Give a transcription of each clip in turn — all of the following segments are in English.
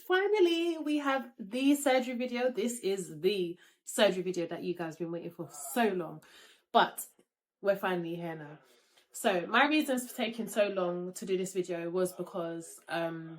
finally we have the surgery video. This is the surgery video that you guys have been waiting for so long, but we're finally here now. So my reasons for taking so long to do this video was because no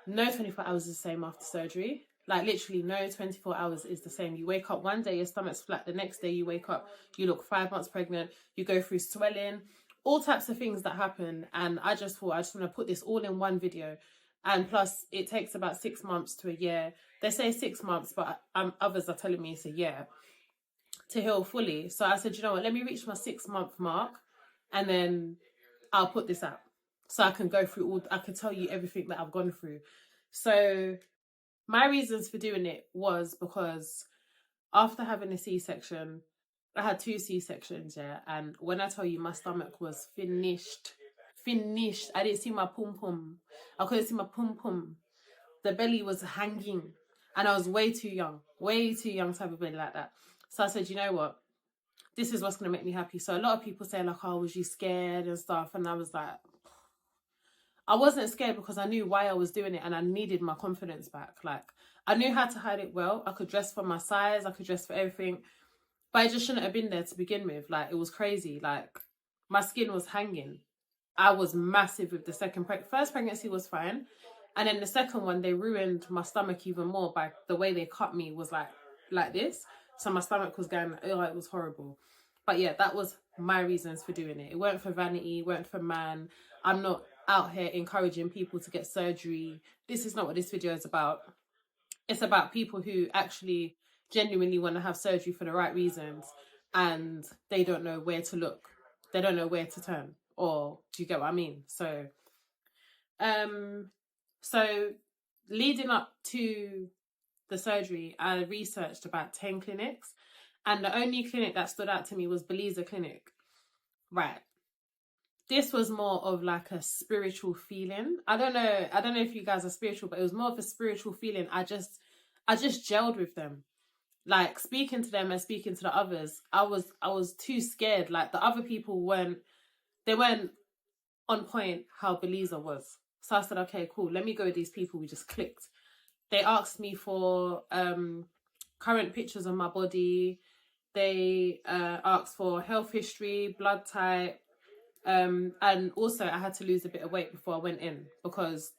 24 hours is the same after surgery. Like literally no 24 hours is the same. You wake up one day, your stomach's flat. The next day you wake up, you look 5 months pregnant. You go through swelling, all types of things that happen. And I just thought I just want to put this all in one video. And plus it takes about 6 months to a year. They say 6 months, but others are telling me it's a year to heal fully. So I said, you know what, let me reach my 6 month mark and then I'll put this out. So I can go through I can tell you everything that I've gone through. So my reasons for doing it was because after having a C-section, I had 2 C-sections, yeah. And when I tell you my stomach was finished. I didn't see my pum-pum. I couldn't see my pum-pum. The belly was hanging. And I was way too young to have a belly like that. So I said, you know what? This is what's going to make me happy. So a lot of people say like, oh, was you scared and stuff? And I was like, I wasn't scared because I knew why I was doing it and I needed my confidence back. Like, I knew how to hide it well. I could dress for my size. I could dress for everything. But I just shouldn't have been there to begin with. Like, it was crazy. Like, my skin was hanging. I was massive with the first pregnancy was fine. And then the second one, they ruined my stomach even more by the way they cut me was like this. So my stomach was going, oh, it was horrible. But yeah, that was my reasons for doing it. It weren't for vanity, it weren't for man. I'm not out here encouraging people to get surgery. This is not what this video is about. It's about people who actually genuinely want to have surgery for the right reasons and they don't know where to look. They don't know where to turn. Or do you get what I mean? So leading up to the surgery, I researched about 10 clinics and the only clinic that stood out to me was Belize Clinic. Right. This was more of like a spiritual feeling. I don't know if you guys are spiritual, but it was more of a spiritual feeling. I just gelled with them. Like speaking to them and speaking to the others, I was too scared. Like the other people weren't on point how Belize was. So I said, okay, cool, let me go with these people. We just clicked. They asked me for current pictures of my body. They asked for health history, blood type, and also I had to lose a bit of weight before I went in because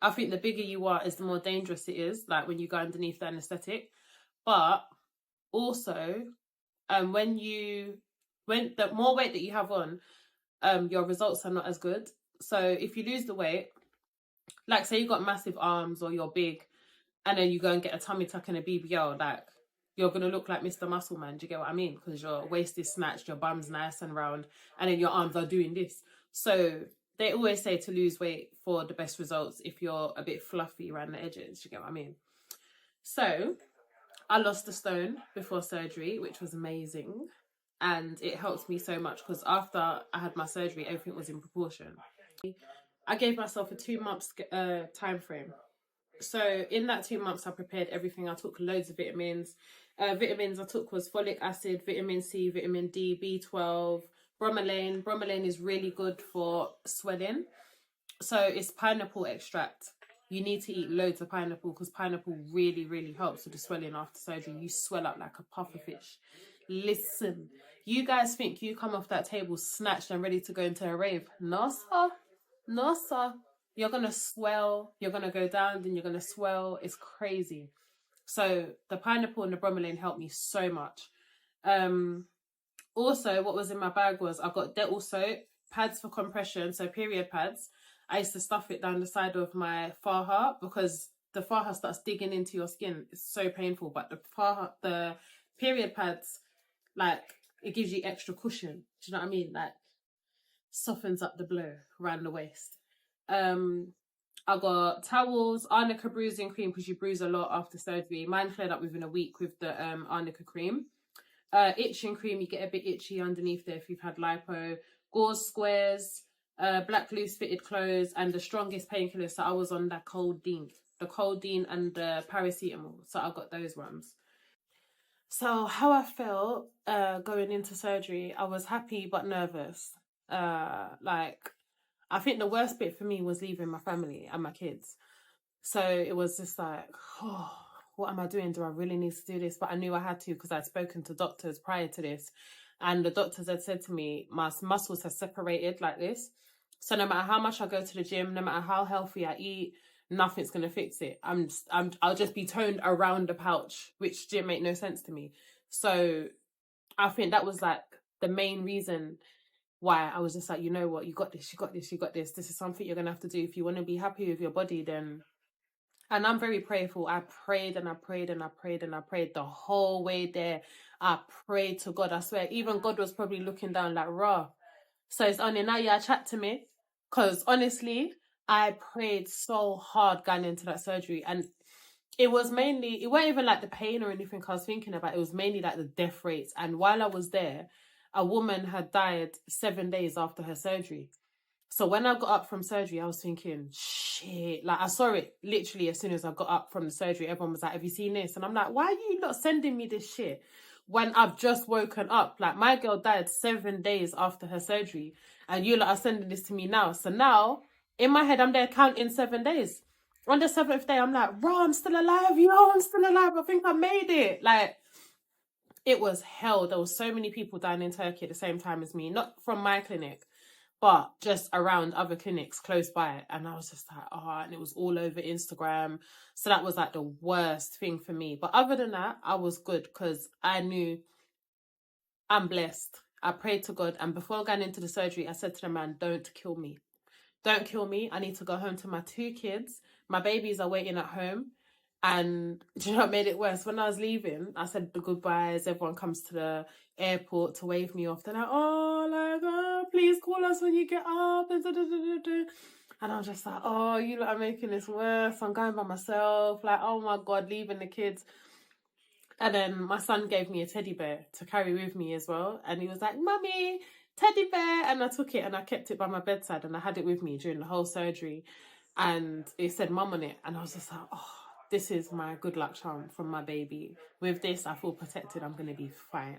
I think the bigger you are is the more dangerous it is, like when you go underneath the anaesthetic. But also, when the more weight that you have on, your results are not as good. So if you lose the weight, like say you got massive arms or you're big, and then you go and get a tummy tuck and a BBL, like you're gonna look like Mr. Muscle Man. Do you get what I mean? Because your waist is snatched, your bum's nice and round, and then your arms are doing this. So they always say to lose weight for the best results if you're a bit fluffy around the edges. Do you get what I mean? So I lost a stone before surgery, which was amazing. And it helped me so much because after I had my surgery, everything was in proportion. I gave myself a 2 months time frame. So in that 2 months, I prepared everything. I took loads of vitamins. Vitamins I took was folic acid, vitamin C, vitamin D, B12, bromelain. Bromelain is really good for swelling. So it's pineapple extract. You need to eat loads of pineapple because pineapple really, really helps with the swelling after surgery. You swell up like a puffer fish. Listen, you guys think you come off that table snatched and ready to go into a rave? No, sir. No, sir. You're going to swell. You're going to go down, then you're going to swell. It's crazy. So the pineapple and the bromelain helped me so much. Also, what was in my bag was I got Dettol soap, pads for compression, so period pads. I used to stuff it down the side of my Faja because the Faja starts digging into your skin. It's so painful. But the period pads, like, it gives you extra cushion. Do you know what I mean? Like, softens up the blow around the waist. I got towels, arnica bruising cream because you bruise a lot after surgery. Mine cleared up within a week with the arnica cream. Itching cream, you get a bit itchy underneath there if you've had lipo. Gauze squares, black loose fitted clothes, and the strongest painkillers. So I was on the codeine and the paracetamol. So I got those ones. So how I felt going into surgery, I was happy but nervous. Like, I think the worst bit for me was leaving my family and my kids. So it was just like, oh, what am I doing? Do I really need to do this? But I knew I had to because I'd spoken to doctors prior to this. And the doctors had said to me, my muscles have separated like this. So no matter how much I go to the gym, no matter how healthy I eat, nothing's gonna fix it. I'll just be toned around the pouch, which didn't make no sense to me. So I think that was like the main reason why I was just like, you know what, you got this, you got this, you got this. This is something you're gonna have to do if you want to be happy with your body. Then, and I'm very prayerful. I prayed and I prayed and I prayed and I prayed the whole way there. I prayed to God. I swear, even God was probably looking down like, raw. So it's only now you chat to me, because honestly, I prayed so hard going into that surgery, and it wasn't even like the pain or anything I was thinking about. It was mainly like the death rates. And while I was there, a woman had died 7 days after her surgery. So when I got up from surgery, I was thinking, shit. Like, I saw it literally as soon as I got up from the surgery. Everyone was like, have you seen this? And I'm like, why are you not sending me this shit when I've just woken up? Like, my girl died 7 days after her surgery, and you lot are sending this to me now. So now, in my head, I'm there counting 7 days. On the 7th day, I'm like, bro, I'm still alive. Yo, I'm still alive. I think I made it. Like, it was hell. There was so many people dying in Turkey at the same time as me. Not from my clinic, but just around other clinics close by. And I was just like, oh, and it was all over Instagram. So that was like the worst thing for me. But other than that, I was good because I knew I'm blessed. I prayed to God. And before going into the surgery, I said to the man, don't kill me. Don't kill me. I need to go home to my 2 kids. My babies are waiting at home. And do you know what made it worse? When I was leaving, I said the goodbyes. Everyone comes to the airport to wave me off. They're like, oh, please call us when you get up. And I was just like, oh, you lot are making this worse. I'm going by myself. Like, oh my God, leaving the kids. And then my son gave me a teddy bear to carry with me as well. And he was like, Mummy, teddy bear. And I took it and I kept it by my bedside and I had it with me during the whole surgery. And it said mum on it. And I was just like, oh, this is my good luck charm from my baby. With this, I feel protected. I'm going to be fine.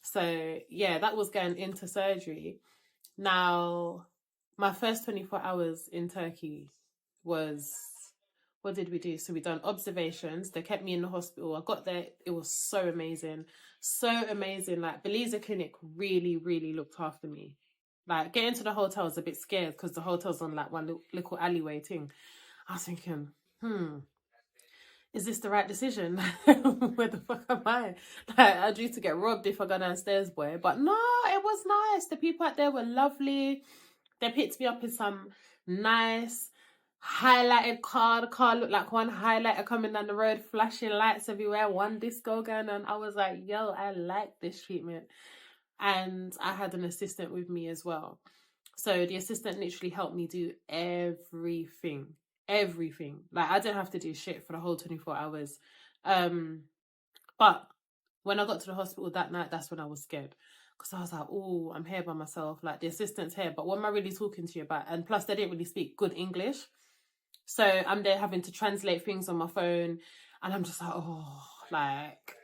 So yeah, that was going into surgery. Now, my first 24 hours in Turkey was, what did we do? So we done observations. They kept me in the hospital. I got there. It was so amazing. So amazing. Like, Belize Clinic really, really looked after me. Like, getting to the hotel was a bit scared because the hotel's on like one little alleyway thing. I was thinking, is this the right decision? Where the fuck am I? Like, I due to get robbed if I go downstairs, boy. But no, it was nice. The people out there were lovely. They picked me up in some nice highlighted car. The car looked like one highlighter coming down the road, flashing lights everywhere, one disco going on. I was like, yo, I like this treatment. And I had an assistant with me as well. So the assistant literally helped me do everything. Like, I didn't have to do shit for the whole 24 hours. But when I got to the hospital that night, that's when I was scared. Because I was like, oh, I'm here by myself. Like, the assistant's here. But what am I really talking to you about? And plus, they didn't really speak good English. So I'm there having to translate things on my phone. And I'm just like, oh, like,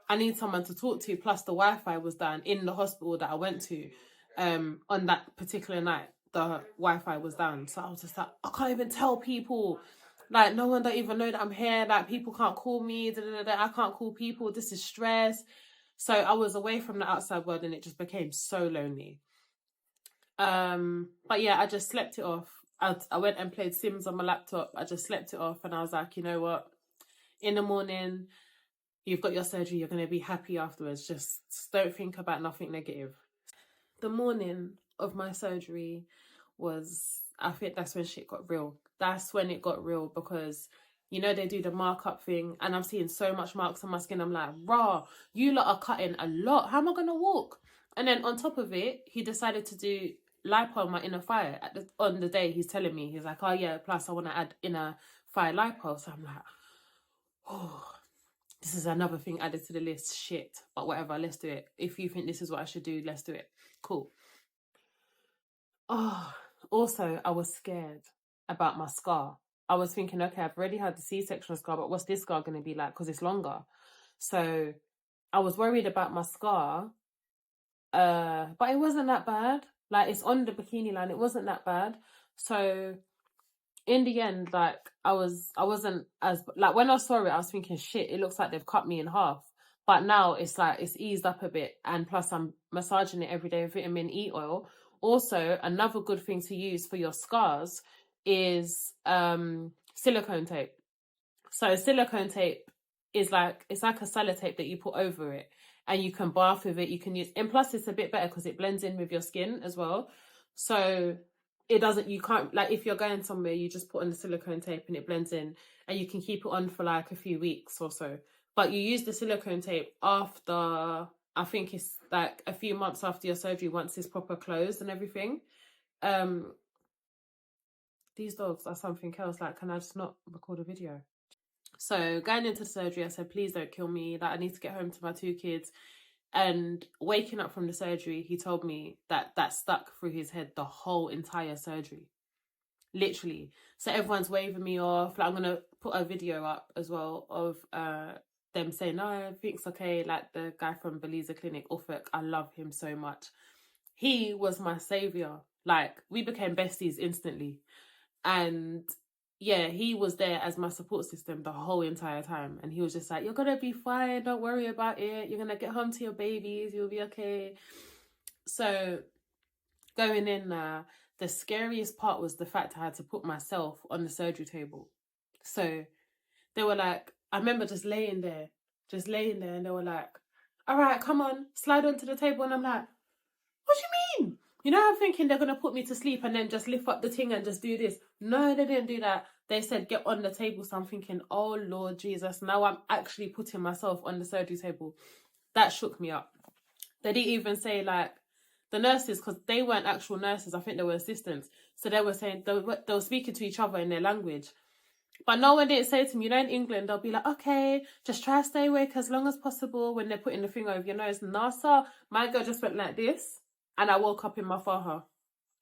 I need someone to talk to. Plus, the Wi-Fi was down in the hospital that I went to. On that particular night, the Wi-Fi was down. So I was just like, I can't even tell people. Like, no one don't even know that I'm here. Like, people can't call me. I can't call people. This is stress. So I was away from the outside world and it just became so lonely. But yeah, I just slept it off. I went and played Sims on my laptop. I just slept it off and I was like, you know what? In the morning, you've got your surgery. You're going to be happy afterwards. Just don't think about nothing negative. The morning of my surgery was, I think that's when shit got real. That's when it got real because, you know, they do the markup thing and I'm seeing so much marks on my skin. I'm like, rah, you lot are cutting a lot. How am I going to walk? And then on top of it, he decided to do lipo on my inner thigh on the day he's telling me. He's like, oh yeah, plus I want to add inner thigh lipo. So I'm like, oh, this is another thing added to the list. Shit. But whatever, let's do it. If you think this is what I should do, let's do it. Cool. Oh, also, I was scared about my scar. I was thinking, okay, I've already had the C-section scar, but what's this scar going to be like? Because it's longer. So I was worried about my scar. But it wasn't that bad. Like, it's on the bikini line. It wasn't that bad. So in the end, like I wasn't as like when I saw it, I was thinking, shit, it looks like they've cut me in half. But now it's like it's eased up a bit, and plus I'm massaging it every day with vitamin E oil. Also, another good thing to use for your scars is silicone tape. So silicone tape is like it's like a sellotape that you put over it, and you can bath with it. You can use, and plus it's a bit better because it blends in with your skin as well. So it doesn't. You can't like if you're going somewhere, you just put on the silicone tape and it blends in, and you can keep it on for like a few weeks or so. But you use the silicone tape after I think it's like a few months after your surgery, once it's proper closed and everything. Um, these dogs are something else. Like, can I just not record a video? So going into surgery, I said, please don't kill me. That I need to get home to my 2 kids. And waking up from the surgery, he told me that stuck through his head the whole entire surgery. Literally. So everyone's waving me off. Like, I'm gonna put a video up as well of them saying, no, I think it's okay. Like the guy from Belize Clinic, Ufuk, I love him so much. He was my savior. Like, we became besties instantly. And yeah, he was there as my support system the whole entire time. And he was just like, you're gonna be fine, don't worry about it. You're gonna get home to your babies, you'll be okay. So going in there, the scariest part was the fact I had to put myself on the surgery table. So they were like, I remember just laying there, and they were like, all right, come on, slide onto the table. And I'm like, what do you mean? You know, I'm thinking they're going to put me to sleep and then just lift up the thing and just do this. No, they didn't do that. They said, get on the table. So I'm thinking, oh, Lord Jesus, now I'm actually putting myself on the surgery table. That shook me up. They didn't even say, like, the nurses, because they weren't actual nurses. I think they were assistants. So they were saying, they were speaking to each other in their language. But no one didn't say to me, you know, in England, they'll be like, okay, just try to stay awake as long as possible when they're putting the thing over your nose. NASA, my girl just went like this. And I woke up in my Faja.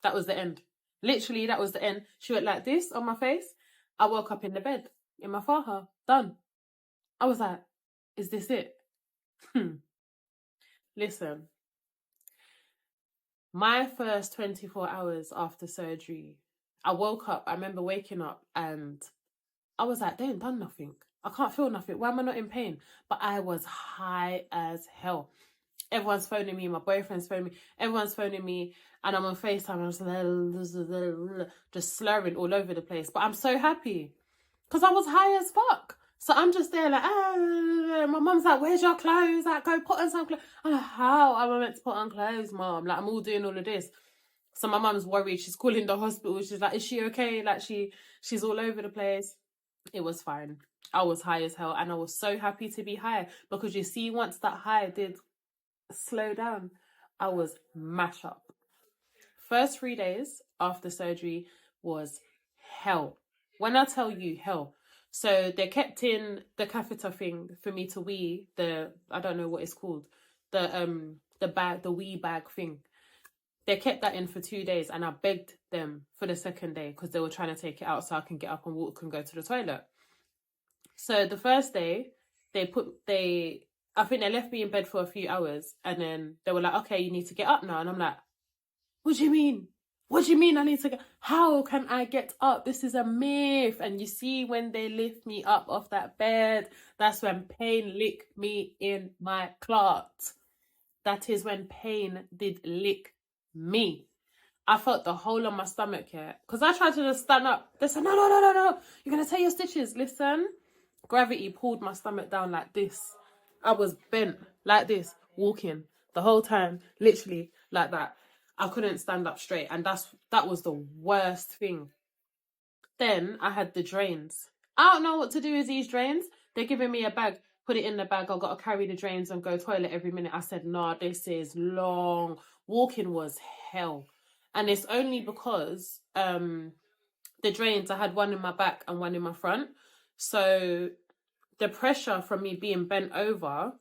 That was the end. Literally, that was the end. She went like this on my face. I woke up in the bed in my Faja. Done. I was like, is this it? Listen, my first 24 hours after surgery, I woke up. I remember waking up and I was like, they ain't done nothing. I can't feel nothing. Why am I not in pain? But I was high as hell. Everyone's phoning me, my boyfriend's phoning me, everyone's phoning me, and I'm on FaceTime and I'm just slurring all over the place. But I'm so happy because I was high as fuck. So I'm just there like, my mum's like, where's your clothes? Like, go put on some clothes. I'm like, how am I meant to put on clothes, mum? Like, I'm all doing all of this. So my mum's worried. She's calling the hospital. She's like, is she okay? Like, she's all over the place. It was fine. I was high as hell and I was so happy to be high because you see, once that high did slow down, I was mash up. First 3 days after surgery was hell. When I tell you hell. So they kept in the catheter thing for me to wee, I don't know what it's called, the bag, the wee bag thing. They kept that in for 2 days and I begged them for the second day because they were trying to take it out so I can get up and walk and go to the toilet. So the first day, I think they left me in bed for a few hours and then they were like, okay, you need to get up now. And I'm like, what do you mean? What do you mean I need to get, how can I get up? This is a myth. And you see, when they lift me up off that bed, that's when pain licked me in my clot. That is when pain did lick me. I felt the whole of my stomach here. Because I tried to just stand up. They said, no, you're going to tear your stitches. Listen, gravity pulled my stomach down like this. I was bent like this, walking the whole time, literally like that. I couldn't stand up straight, and that was the worst thing. Then I had the drains. I don't know what to do with these drains. They're giving me a bag. Put it in the bag. I've got to carry the drains and go toilet every minute. I said, nah, this is long. Walking was hell. And it's only because the drains, I had one in my back and one in my front. So the pressure from me being bent over,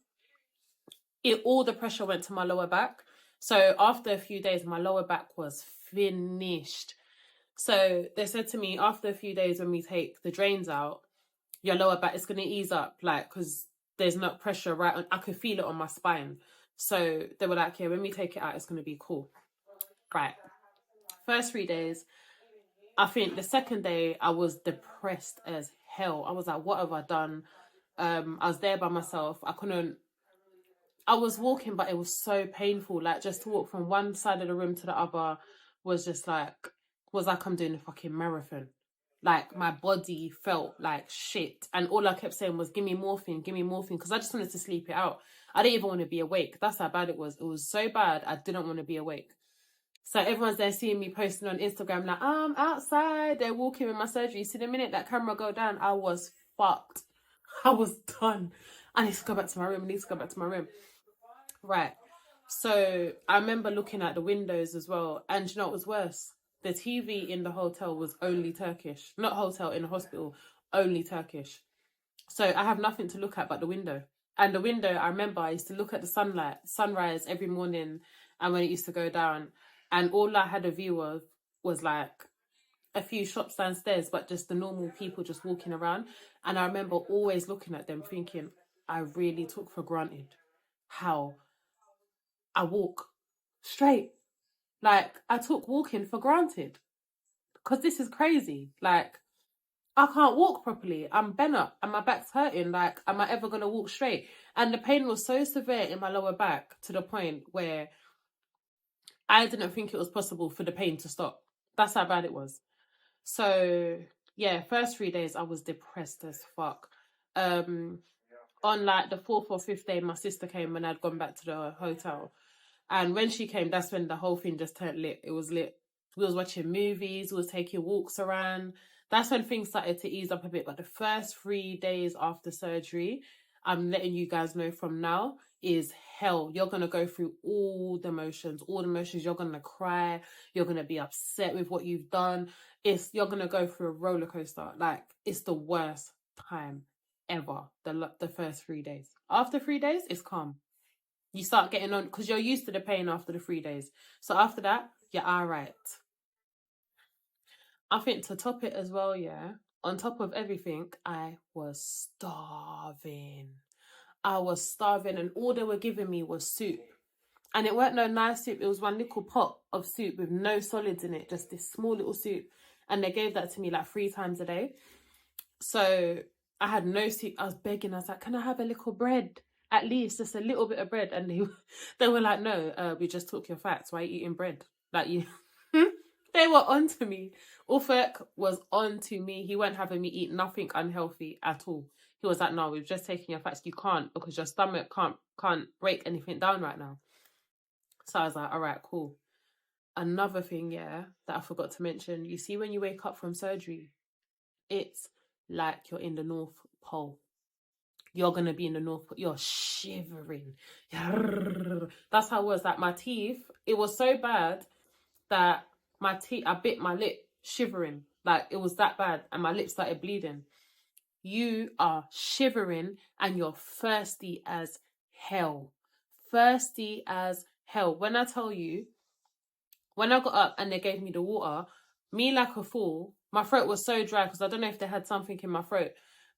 all the pressure went to my lower back. So after a few days, my lower back was finished. So they said to me, after a few days, when we take the drains out, your lower back is going to ease up, like, because there's not pressure right on. I could feel it on my spine. So they were like, yeah, when we take it out, it's going to be cool. Right. First 3 days, I think the second day I was depressed as hell. I was like, what have I done? I was there by myself. I was walking, but it was so painful. Like, just to walk from one side of the room to the other was just like, was like I'm doing a fucking marathon. Like, my body felt like shit. And all I kept saying was, give me morphine, because I just wanted to sleep it out. I didn't even want to be awake. That's how bad it was. It was so bad, I didn't want to be awake. So everyone's there seeing me posting on Instagram, like, I'm outside. They're walking in my surgery. See, the minute that camera go down, I was fucked. I was done. I need to go back to my room. Right. So I remember looking at the windows as well. And you know what was worse? The TV in the hotel was only Turkish. Not hotel, in the hospital, only Turkish. So I have nothing to look at but the window. And the window, I remember I used to look at the sunrise every morning and when it used to go down. And all I had a view of was like a few shops downstairs, but just the normal people just walking around. And I remember always looking at them thinking, I really took for granted how I walk straight. Like, I took walking for granted. Because this is crazy. Like, I can't walk properly. I'm bent up and my back's hurting. Like, am I ever going to walk straight? And the pain was so severe in my lower back to the point where I didn't think it was possible for the pain to stop. That's how bad it was. So, yeah, first 3 days I was depressed as fuck. On like the fourth or fifth day, my sister came when I'd gone back to the hotel. And when she came, that's when the whole thing just turned lit. It was lit. We was watching movies, we was taking walks around. That's when things started to ease up a bit. But the first 3 days after surgery, I'm letting you guys know from now, is hell. You're going to go through all the motions. You're going to cry. You're going to be upset with what you've done. You're going to go through a roller coaster. Like, it's the worst time ever, the first 3 days. After 3 days, it's calm. You start getting on because you're used to the pain after the 3 days. So after that, you're all right. I think to top it as well, yeah, on top of everything, I was starving. And all they were giving me was soup. And it weren't no nice soup. It was one little pot of soup with no solids in it, just this small little soup. And they gave that to me like 3 times a day. So I had no soup. I was begging. I was like, can I have a little bread? At least just a little bit of bread. And they were like, no, we just took your fats. Why are you eating bread? Like, you... They were on to me. Ufek was on to me. He weren't having me eat nothing unhealthy at all. He was like, no, we've just taken your fats. You can't, because your stomach can't break anything down right now. So I was like, all right, cool. Another thing, yeah, that I forgot to mention. You see, when you wake up from surgery, it's like you're in the North Pole. You're going to be in the North Pole. You're shivering. That's how it was. Like, my teeth, it was so bad that my teeth, I bit my lip, shivering. Like, it was that bad. And my lip started bleeding. You are shivering and you're thirsty as hell. Thirsty as hell. When I tell you, when I got up and they gave me the water, me like a fool, my throat was so dry because I don't know if they had something in my throat,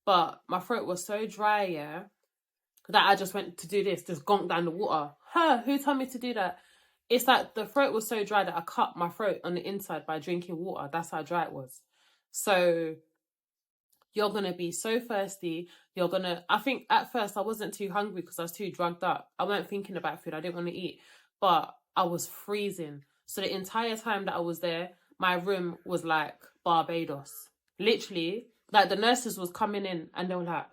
but my throat was so dry, yeah, that I just went to do this, just gonked down the water. Who told me to do that? It's like the throat was so dry that I cut my throat on the inside by drinking water. That's how dry it was. So you're going to be so thirsty. I think at first I wasn't too hungry because I was too drugged up. I weren't thinking about food. I didn't want to eat, but I was freezing. So the entire time that I was there, my room was like Barbados. Literally, like the nurses was coming in and they were like,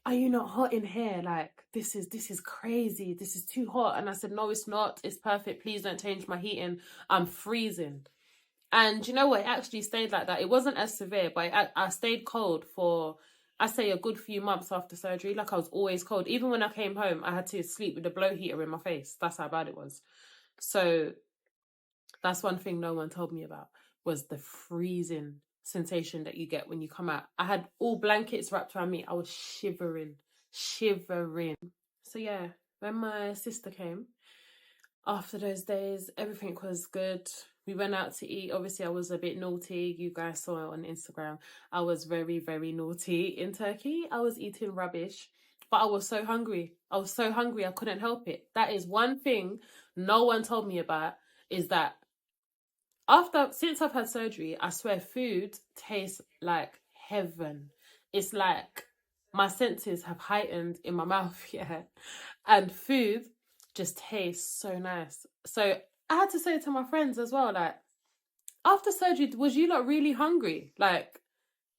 are you not hot in here? Like, this is crazy. This is too hot. And I said, no, it's not. It's perfect. Please don't change my heating. I'm freezing. And you know what? It actually stayed like that. It wasn't as severe, but I stayed cold for, I say, a good few months after surgery. Like, I was always cold. Even when I came home, I had to sleep with a blow heater in my face. That's how bad it was. So that's one thing no one told me about, was the freezing sensation that you get when you come out. I had all blankets wrapped around me. I was shivering. So yeah, when my sister came, after those days, everything was good. We went out to eat. Obviously, I was a bit naughty. You guys saw it on Instagram. I was very, very naughty in Turkey. I was eating rubbish, but I was so hungry. I couldn't help it. That is one thing no one told me about, is that since I've had surgery, I swear food tastes like heaven. It's like my senses have heightened in my mouth, yeah. And food just tastes so nice. So I had to say to my friends as well, like, after surgery, was you lot really hungry? Like,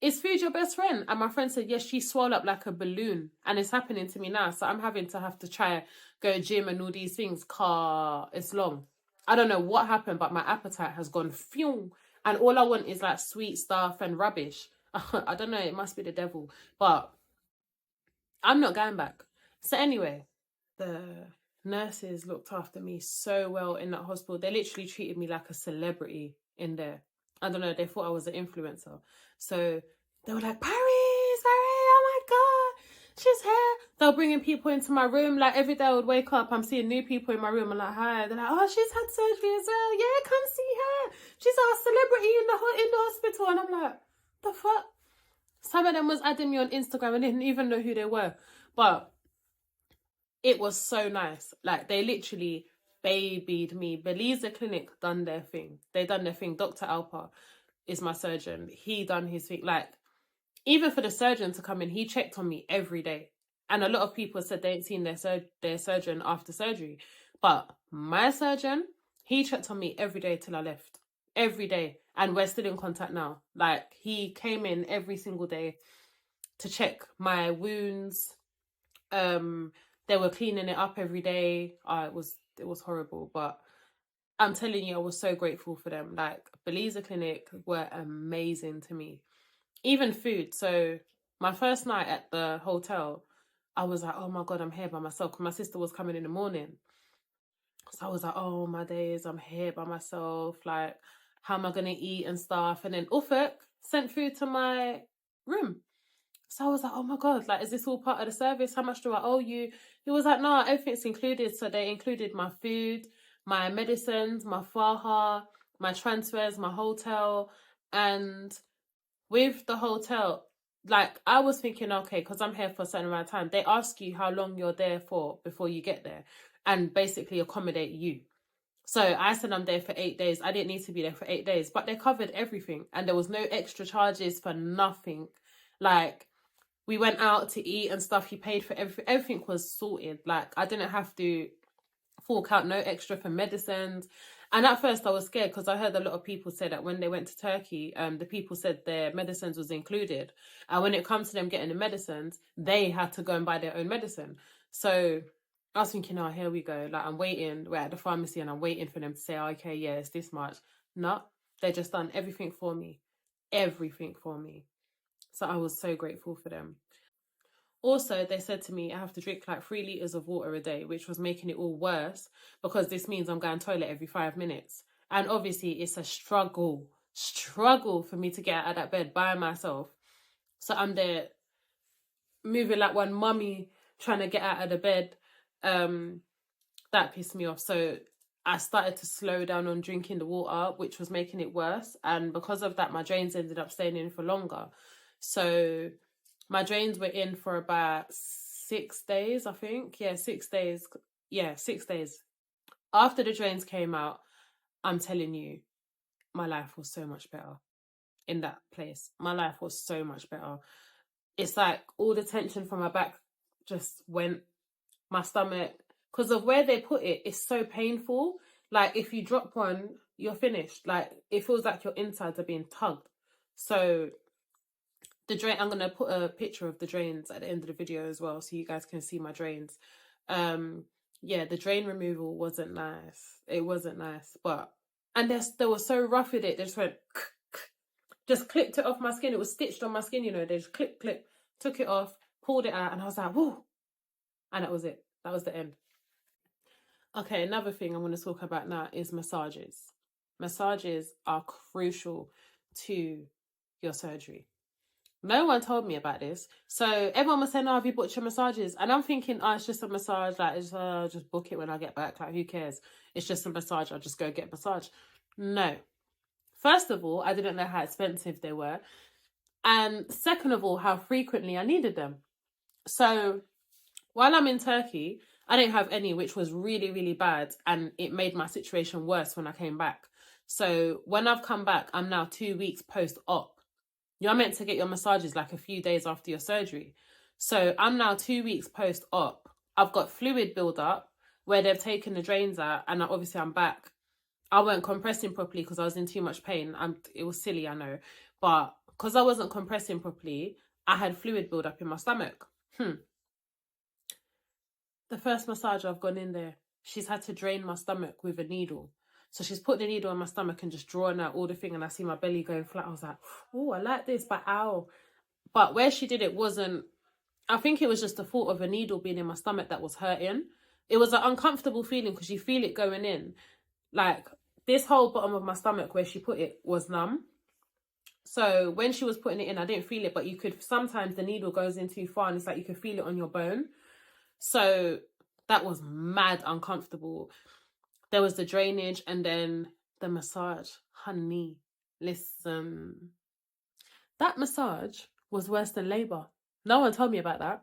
is food your best friend? And my friend said, yes, she swelled up like a balloon. And it's happening to me now. So I'm having to try go gym and all these things. It's long. I don't know what happened, but my appetite has gone phew. And all I want is like sweet stuff and rubbish. I don't know. It must be the devil. But I'm not going back. So anyway, the nurses looked after me so well in that hospital. They literally treated me like a celebrity in there. I don't know, they thought I was an influencer. So they were like, Paris, oh my God, she's here. They're bringing people into my room. Like every day I would wake up, I'm seeing new people in my room. I'm like, hi. They're like, oh, she's had surgery as well. Yeah, come see her. She's our celebrity in the hospital. And I'm like, the fuck? Some of them was adding me on Instagram. I didn't even know who they were. But it was so nice. Like, they literally babied me. Belize Clinic done their thing. They done their thing. Dr. Alpa is my surgeon. He done his thing. Like, even for the surgeon to come in, he checked on me every day. And a lot of people said they ain't seen their surgeon after surgery. But my surgeon, he checked on me every day till I left. Every day. And we're still in contact now. Like, he came in every single day to check my wounds. They were cleaning it up every day. It was horrible, but I'm telling you, I was so grateful for them. Like, Belize Clinic were amazing to me. Even food. So my first night at the hotel, I was like, oh my God, I'm here by myself. 'Cause my sister was coming in the morning. So I was like, oh my days, I'm here by myself. Like, how am I going to eat and stuff? And then Ufuk sent food to my room. So I was like, oh my God, like, is this all part of the service? How much do I owe you? He was like, no, everything's included. So they included my food, my medicines, my Faja, my transfers, my hotel. And with the hotel, like, I was thinking, okay, because I'm here for a certain amount of time, they ask you how long you're there for before you get there and basically accommodate you. So I said I'm there for 8 days. I didn't need to be there for 8 days, but they covered everything and there was no extra charges for nothing. Like, we went out to eat and stuff. He paid for everything. Everything was sorted. Like, I didn't have to fork out no extra for medicines. And at first I was scared because I heard a lot of people say that when they went to Turkey, the people said their medicines was included. And when it comes to them getting the medicines, they had to go and buy their own medicine. So I was thinking, oh, here we go. Like, I'm waiting. We're at the pharmacy and I'm waiting for them to say, oh, okay, yeah, it's this much. No, they just done everything for me. Everything for me. So I was so grateful for them. Also, they said to me I have to drink like 3 liters of water a day, which was making it all worse because this means I'm going to the toilet every 5 minutes. And obviously it's a struggle for me to get out of that bed by myself. So I'm there moving like one mummy trying to get out of the bed. That pissed me off. So I started to slow down on drinking the water, which was making it worse. And because of that, my drains ended up staying in for longer. So my drains were in for about 6 days, I think. Yeah, 6 days. Yeah, 6 days. After the drains came out, I'm telling you, my life was so much better in that place. My life was so much better. It's like all the tension from my back just went, my stomach, because of where they put it, it's so painful. Like, if you drop one, you're finished. Like, it feels like your insides are being tugged. So the drain, I'm gonna put a picture of the drains at the end of the video as well, so you guys can see my drains. Yeah, the drain removal wasn't nice. It wasn't nice, but they were so rough with it. They just went, just clipped it off my skin. It was stitched on my skin, you know. They just clip, took it off, pulled it out, and I was like, whoa, and that was it. That was the end. Okay, another thing I'm going to talk about now is massages. Massages are crucial to your surgery. No one told me about this. So everyone was saying, oh, have you booked your massages? And I'm thinking, oh, it's just a massage. Like, just book it when I get back. Like, who cares? It's just a massage. I'll just go get a massage. No. First of all, I didn't know how expensive they were. And second of all, how frequently I needed them. So while I'm in Turkey, I didn't have any, which was really, really bad. And it made my situation worse when I came back. So when I've come back, I'm now 2 weeks post-op. You're meant to get your massages like a few days after your surgery. So I'm now 2 weeks post-op. I've got fluid build-up where they've taken the drains out, and obviously I'm back. I weren't compressing properly because I was in too much pain. It was silly, I know. But because I wasn't compressing properly, I had fluid build-up in my stomach. The first massage I've gone in there, she's had to drain my stomach with a needle. So she's put the needle in my stomach and just drawn out all the thing, and I see my belly going flat. I was like, oh, I like this, but ow. But where she did it wasn't, I think it was just the thought of a needle being in my stomach that was hurting. It was an uncomfortable feeling because you feel it going in. Like, this whole bottom of my stomach where she put it was numb. So when she was putting it in, I didn't feel it, but you could, sometimes the needle goes in too far and it's like you could feel it on your bone. So that was mad uncomfortable. There was the drainage and then the massage. Honey, listen. That massage was worse than labour. No one told me about that.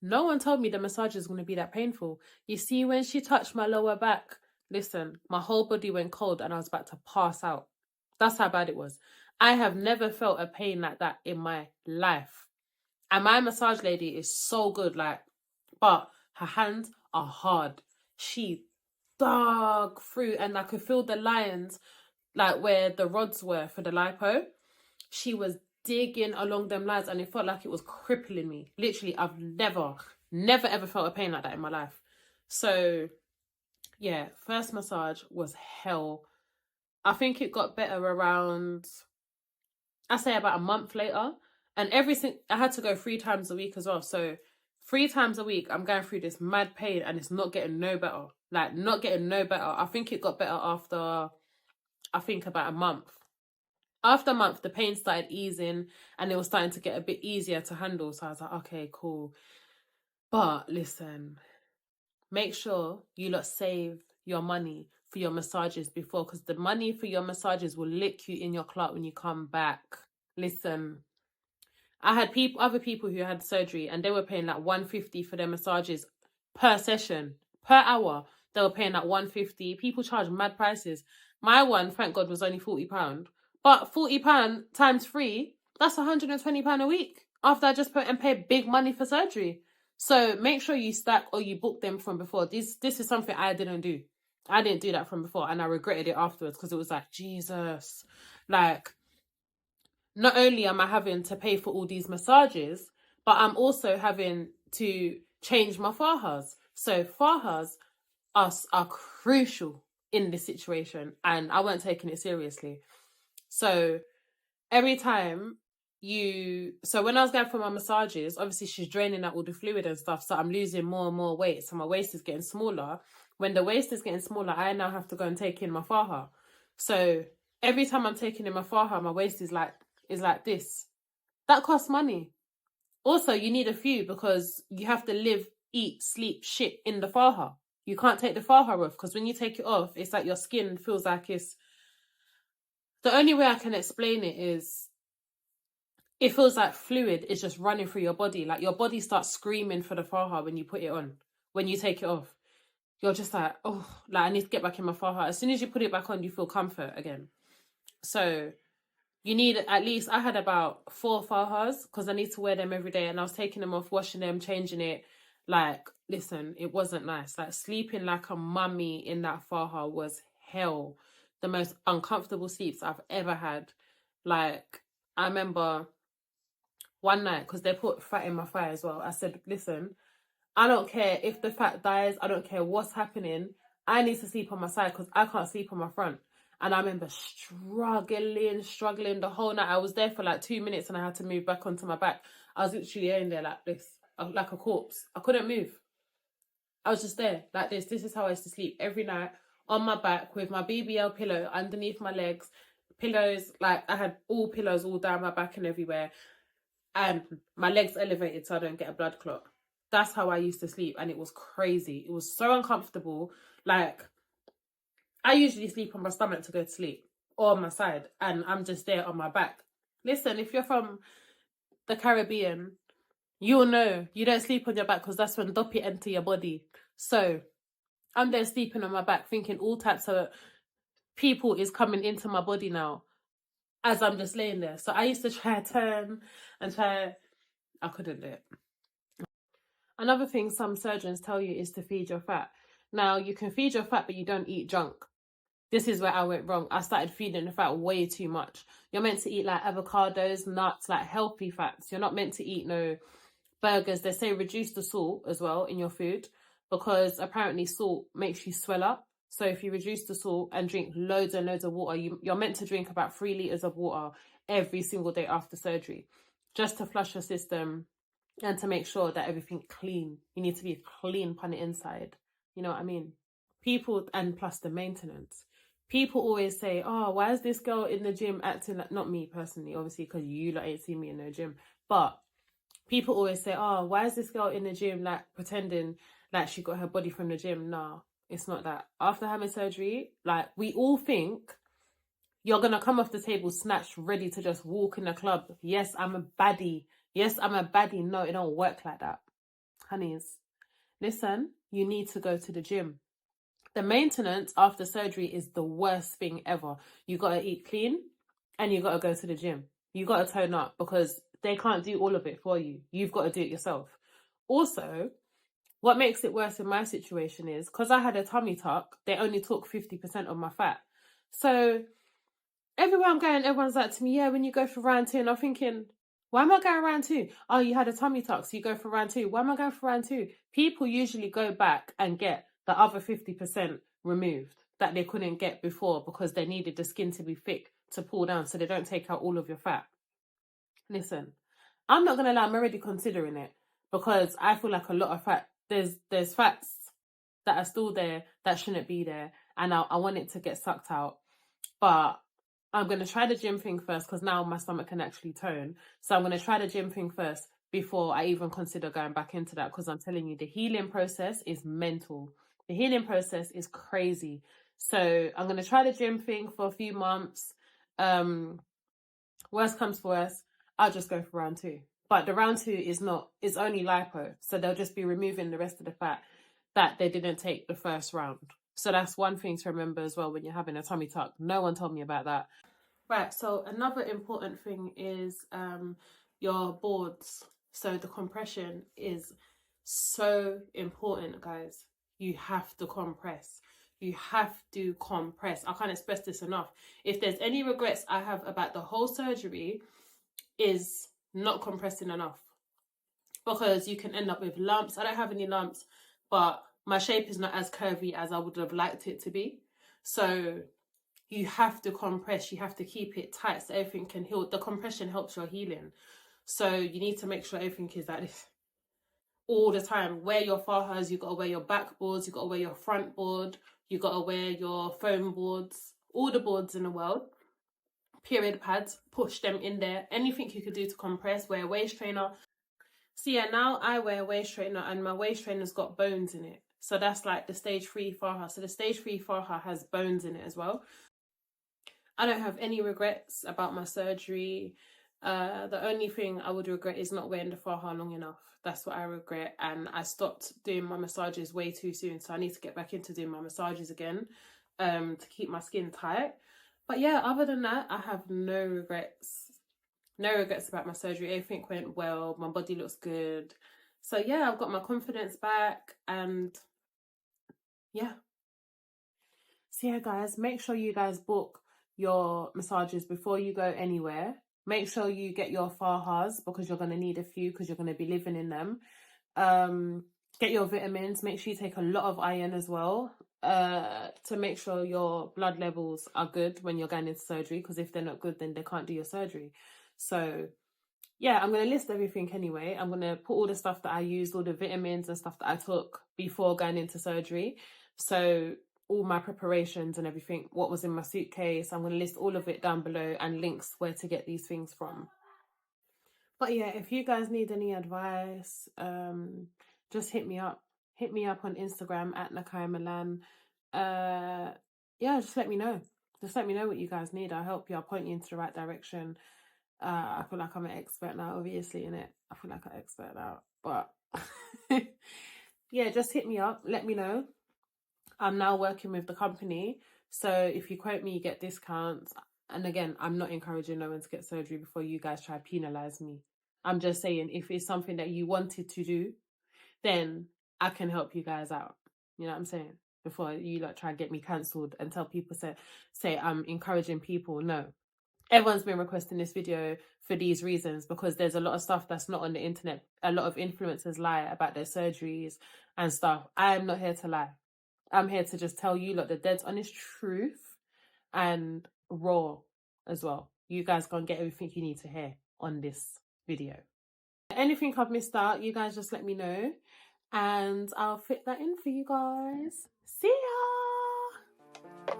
No one told me the massage is going to be that painful. You see, when she touched my lower back, listen, my whole body went cold and I was about to pass out. That's how bad it was. I have never felt a pain like that in my life. And my massage lady is so good, like, but her hands are hard. She dug through and I could feel the lines, like where the rods were for the lipo. She was digging along them lines and it felt like it was crippling me. Literally, I've never ever felt a pain like that in my life. So yeah, first massage was hell. I think it got better around, I say about a month later. And I had to go 3 times a week as well. So 3 times a week, I'm going through this mad pain and it's not getting no better. Like, not getting no better. I think it got better after, I think about a month. After a month, the pain started easing and it was starting to get a bit easier to handle. So I was like, okay, cool. But listen, make sure you lot save your money for your massages before, because the money for your massages will lick you in your clout when you come back. Listen, I had other people who had surgery and they were paying like $150 for their massages per session, per hour. They were paying like $150. People charge mad prices. My one, thank God, was only £40. But £40 times 3, that's £120 a week after I just paid big money for surgery. So make sure you stack or you book them from before. This is something I didn't do. I didn't do that from before and I regretted it afterwards because it was like, Jesus, like, not only am I having to pay for all these massages, but I'm also having to change my Fajas. So Fajas are crucial in this situation and I weren't taking it seriously. So every time when I was going for my massages, obviously she's draining out all the fluid and stuff, so I'm losing more and more weight, so my waist is getting smaller. When the waist is getting smaller, I now have to go and take in my Faja. So every time I'm taking in my Faja, my waist is like this. That costs money. Also, you need a few because you have to live, eat, sleep, shit in the Faja. You can't take the Faja off because when you take it off, it's like your skin feels like it's... The only way I can explain it is it feels like fluid is just running through your body. Like your body starts screaming for the Faja when you put it on. When you take it off, you're just like, oh, like I need to get back in my Faja. As soon as you put it back on, you feel comfort again. So you need at least, I had about 4 Fajas because I need to wear them every day. And I was taking them off, washing them, changing it. Like, listen, it wasn't nice. Like sleeping like a mummy in that Faja was hell. The most uncomfortable sleeps I've ever had. Like, I remember one night, because they put fat in my thigh as well. I said, listen, I don't care if the fat dies. I don't care what's happening. I need to sleep on my side because I can't sleep on my front. And I remember struggling the whole night. I was there for like 2 minutes and I had to move back onto my back. I was literally laying there like this, like a corpse. I couldn't move. I was just there like this. This is how I used to sleep every night, on my back with my BBL pillow underneath my legs. Pillows, like I had all pillows all down my back and everywhere. And my legs elevated so I don't get a blood clot. That's how I used to sleep. And it was crazy. It was so uncomfortable. Like, I usually sleep on my stomach to go to sleep or on my side. And I'm just there on my back. Listen, if you're from the Caribbean, you'll know you don't sleep on your back because that's when doppy enter your body. So I'm there sleeping on my back thinking all types of people is coming into my body now as I'm just laying there. So I used to try to turn and try. I couldn't do it. Another thing some surgeons tell you is to feed your fat. Now, you can feed your fat, but you don't eat junk. This is where I went wrong. I started feeding the fat way too much. You're meant to eat like avocados, nuts, like healthy fats. You're not meant to eat no burgers. They say reduce the salt as well in your food, because apparently salt makes you swell up. So if you reduce the salt and drink loads and loads of water, you're meant to drink about 3 liters of water every single day after surgery, just to flush your system and to make sure that everything's clean. You need to be clean on the inside. You know what I mean? People, and plus the maintenance. People always say, oh, why is this girl in the gym acting like, not me personally, obviously, because you like ain't seen me in no gym, but people always say, oh, why is this girl in the gym like pretending like she got her body from the gym? No, it's not that. After having surgery, like, we all think you're going to come off the table snatched, ready to just walk in the club. Yes, I'm a baddie. Yes, I'm a baddie. No, it don't work like that. Honeys, listen, you need to go to the gym. The maintenance after surgery is the worst thing ever. You got to eat clean and you got to go to the gym. You got to tone up, because they can't do all of it for you. You've got to do it yourself. Also, what makes it worse in my situation is because I had a tummy tuck, they only took 50% of my fat. So everywhere I'm going, everyone's like to me, yeah, when you go for round 2, and I'm thinking, why am I going round 2? Oh, you had a tummy tuck, so you go for round 2. Why am I going for round 2? People usually go back and get the other 50% removed that they couldn't get before because they needed the skin to be thick to pull down so they don't take out all of your fat. Listen, I'm not going to lie, I'm already considering it, because I feel like a lot of fat, there's fats that are still there that shouldn't be there, and I want it to get sucked out. But I'm going to try the gym thing first, because now my stomach can actually tone. So I'm going to try the gym thing first before I even consider going back into that, because I'm telling you, the healing process is mental. The healing process is crazy. So I'm going to try the gym thing for a few months. Worst comes to worst, I'll just go for round 2. But the round 2 is only lipo. So they'll just be removing the rest of the fat that they didn't take the first round. So that's one thing to remember as well when you're having a tummy tuck. No one told me about that. Right, so another important thing is your boards. So the compression is so important, guys. You have to compress. You have to compress. I can't express this enough. If there's any regrets I have about the whole surgery, is not compressing enough, because you can end up with lumps. I don't have any lumps, but my shape is not as curvy as I would have liked it to be. So you have to compress. You have to keep it tight so everything can heal. The compression helps your healing. So you need to make sure everything is like this all the time. Wear your Fajas, you got to wear your back boards, you got to wear your front board, you got to wear your foam boards, all the boards in the world. Period pads, push them in there. Anything you could do to compress. Wear a waist trainer. So yeah, now I wear a waist trainer, and my waist trainer's got bones in it. So that's like the stage 3 Faja. So the stage 3 Faja has bones in it as well. I don't have any regrets about my surgery. The only thing I would regret is not wearing the Faja long enough. That's what I regret. And I stopped doing my massages way too soon. So I need to get back into doing my massages again to keep my skin tight. But yeah, other than that, I have no regrets. No regrets about my surgery. Everything went well. My body looks good. So yeah, I've got my confidence back, and yeah. So yeah, guys, make sure you guys book your massages before you go anywhere. Make sure you get your Fajas, because you're going to need a few, because you're going to be living in them. Get your vitamins. Make sure you take a lot of iron as well, to make sure your blood levels are good when you're going into surgery, because if they're not good, then they can't do your surgery. So yeah, I'm going to list everything anyway. I'm going to put all the stuff that I used, all the vitamins and stuff that I took before going into surgery. So all my preparations and everything, what was in my suitcase, I'm going to list all of it down below, and links where to get these things from. But yeah, if you guys need any advice, just hit me up. Hit me up on Instagram at Nakai Milan. Yeah, just let me know. Just let me know what you guys need. I'll help you. I'll point you into the right direction. I feel like I'm an expert now, obviously, in it. I feel like I'm an expert now. But yeah, just hit me up. Let me know. I'm now working with the company, So if you quote me, you get discounts. And again, I'm not encouraging no one to get surgery before you guys try to penalize me. I'm just saying, if it's something that you wanted to do, then I can help you guys out. You know what I'm saying? Before you like try to get me cancelled and tell people say I'm encouraging people. No. Everyone's been requesting this video for these reasons, because there's a lot of stuff that's not on the internet. A lot of influencers lie about their surgeries and stuff. I'm not here to lie. I'm here to just tell you, like, the dead honest truth and raw as well. You guys gonna get everything you need to hear on this video. Anything I've missed out, you guys just let me know and I'll fit that in for you guys. See ya!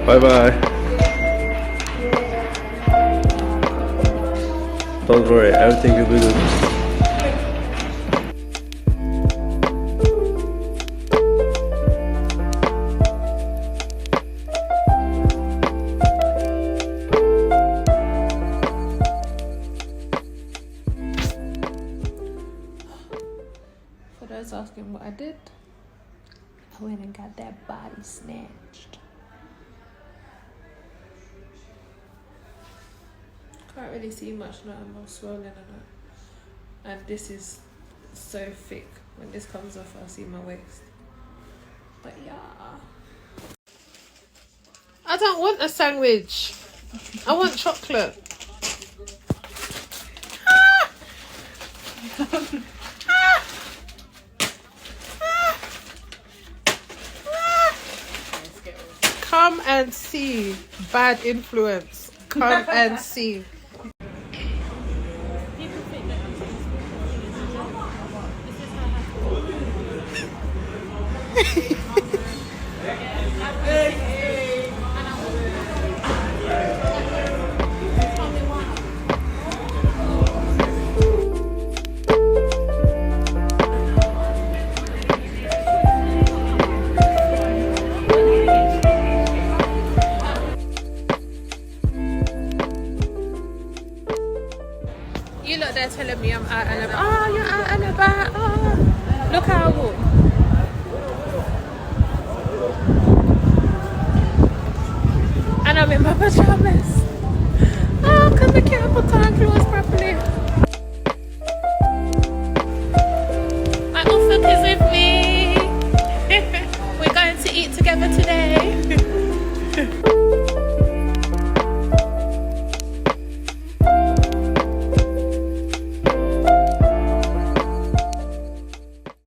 Bye-bye. Don't worry, everything will be good. For those asking what I did, I went and got that body snatched. Can't really see much now, I'm all swollen and this is so thick. When this comes off, I'll see my waist. But yeah. I don't want a sandwich. I want chocolate. Come and see. Bad influence. Come and see. You lot there telling me I'm out and about. Oh, you're out and about. Oh, look how